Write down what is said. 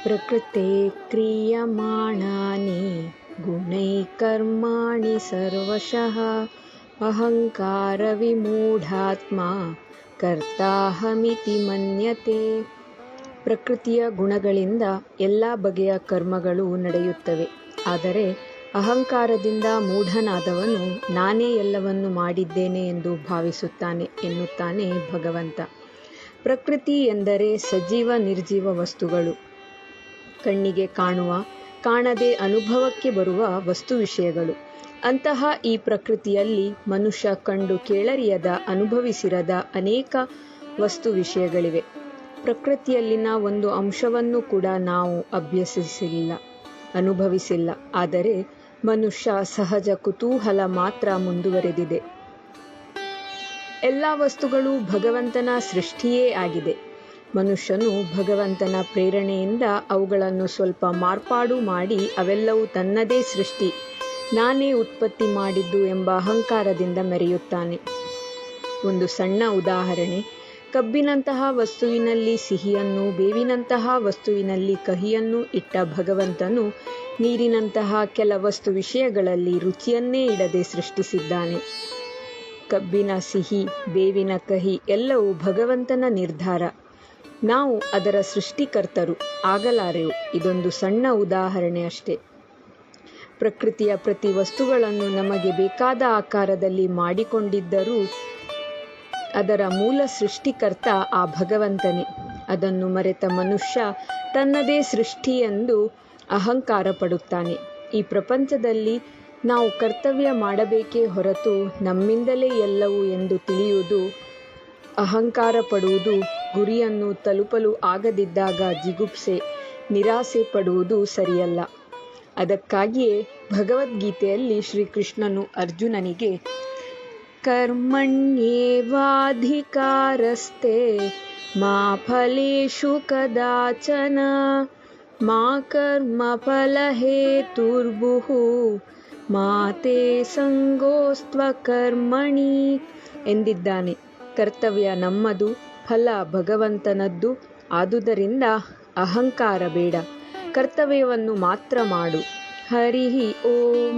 ಪ್ರಕೃತೆ ಕ್ರಿಯಮಾಣಾನಿ ಗುಣೈ ಕರ್ಮಾಣಿ ಸರ್ವಶಃ ಅಹಂಕಾರ ವಿಮೂಢಾತ್ಮ ಕರ್ತಾಹಮಿತಿ ಮನ್ಯತೆ. ಪ್ರಕೃತಿಯ ಗುಣಗಳಿಂದ ಎಲ್ಲ ಬಗೆಯ ಕರ್ಮಗಳು ನಡೆಯುತ್ತವೆ. ಆದರೆ ಅಹಂಕಾರದಿಂದ ಮೂಢನಾದವನು ನಾನೇ ಎಲ್ಲವನ್ನು ಮಾಡಿದ್ದೇನೆ ಎಂದು ಭಾವಿಸುತ್ತಾನೆ ಎನ್ನುತ್ತಾನೆ ಭಗವಂತ. ಪ್ರಕೃತಿ ಎಂದರೆ ಸಜೀವ ನಿರ್ಜೀವ ವಸ್ತುಗಳು, ಕಣ್ಣಿಗೆ ಕಾಣುವ, ಕಾಣದೆ ಅನುಭವಕ್ಕೆ ಬರುವ ವಸ್ತು ವಿಷಯಗಳು. ಅಂತಹ ಈ ಪ್ರಕೃತಿಯಲ್ಲಿ ಮನುಷ್ಯ ಕಂಡು ಕೇಳರಿಯದ, ಅನುಭವಿಸಿರದ ಅನೇಕ ವಸ್ತು ವಿಷಯಗಳಿವೆ. ಪ್ರಕೃತಿಯಲ್ಲಿನ ಒಂದು ಅಂಶವನ್ನು ಕೂಡ ನಾವು ಅಭ್ಯಸಿಸಿಲ್ಲ, ಅನುಭವಿಸಿಲ್ಲ. ಆದರೆ ಮನುಷ್ಯ ಸಹಜ ಕುತೂಹಲ ಮಾತ್ರ ಮುಂದುವರೆದಿದೆ. ಎಲ್ಲ ವಸ್ತುಗಳು ಭಗವಂತನ ಸೃಷ್ಟಿಯೇ ಆಗಿದೆ. ಮನುಷ್ಯನು ಭಗವಂತನ ಪ್ರೇರಣೆಯಿಂದ ಅವುಗಳನ್ನು ಸ್ವಲ್ಪ ಮಾರ್ಪಾಡು ಮಾಡಿ ಅವೆಲ್ಲವೂ ತನ್ನದೇ ಸೃಷ್ಟಿ, ನಾನೇ ಉತ್ಪತ್ತಿ ಮಾಡಿದ್ದು ಎಂಬ ಅಹಂಕಾರದಿಂದ ಮೆರೆಯುತ್ತಾನೆ. ಒಂದು ಸಣ್ಣ ಉದಾಹರಣೆ: ಕಬ್ಬಿನಂತಹ ವಸ್ತುವಿನಲ್ಲಿ ಸಿಹಿಯನ್ನು, ಬೇವಿನಂತಹ ವಸ್ತುವಿನಲ್ಲಿ ಕಹಿಯನ್ನು ಇಟ್ಟ ಭಗವಂತನು ನೀರಿನಂತಹ ಕೆಲ ವಸ್ತು ವಿಷಯಗಳಲ್ಲಿ ರುಚಿಯನ್ನೇ ಇಡದೆ ಸೃಷ್ಟಿಸಿದ್ದಾನೆ. ಕಬ್ಬಿನ ಸಿಹಿ, ಬೇವಿನ ಕಹಿ ಎಲ್ಲವೂ ಭಗವಂತನ ನಿರ್ಧಾರ. ನಾವು ಅದರ ಸೃಷ್ಟಿಕರ್ತರು ಆಗಲಾರೆವು. ಇದೊಂದು ಸಣ್ಣ ಉದಾಹರಣೆ ಅಷ್ಟೇ. ಪ್ರಕೃತಿಯ ಪ್ರತಿ ವಸ್ತುಗಳನ್ನು ನಮಗೆ ಬೇಕಾದ ಆಕಾರದಲ್ಲಿ ಮಾಡಿಕೊಂಡಿದ್ದರೂ ಅದರ ಮೂಲ ಸೃಷ್ಟಿಕರ್ತ ಆ ಭಗವಂತನೇ. ಅದನ್ನು ಮರೆತ ಮನುಷ್ಯ ತನ್ನದೇ ಸೃಷ್ಟಿ ಎಂದು ಅಹಂಕಾರ ಪಡುತ್ತಾನೆ. ಈ ಪ್ರಪಂಚದಲ್ಲಿ ನಾವು ಕರ್ತವ್ಯ ಮಾಡಬೇಕೇ ಹೊರತು ನಮ್ಮಿಂದಲೇ ಎಲ್ಲವೂ ಎಂದು ತಿಳಿಯುವುದು, ಅಹಂಕಾರ ಪಡುವುದು, ಗುರಿಯನ್ನು ತಲುಪಲು ಆಗದಿದ್ದಾಗ ಜಿಗುಪ್ಸೆ, ನಿರಾಸೆ ಪಡುವುದು ಸರಿಯಲ್ಲ. ಅದಕ್ಕಾಗಿಯೇ ಭಗವದ್ಗೀತೆಯಲ್ಲಿ ಶ್ರೀಕೃಷ್ಣನು ಅರ್ಜುನನಿಗೆ ಕರ್ಮಣ್ಯೇವಾಧಿಕಾರಸ್ತೆ ಮಾ ಫಲೇಷು ಕದಾಚನ ಮಾ ಕರ್ಮ ಫಲಹೇತುರ್ಭುಃ ಮಾ ತೇ ಸಂಗೋಸ್ತ್ವ ಕರ್ಮಣಿ ಎಂದಿದ್ದಾನೆ. ಕರ್ತವ್ಯ ನಮ್ಮದು, ಫಲ ಭಗವಂತನದ್ದು. ಆದುದರಿಂದ ಅಹಂಕಾರ ಬೇಡ, ಕರ್ತವ್ಯವನ್ನು ಮಾತ್ರ ಮಾಡು. ಹರಿ ಓಂ.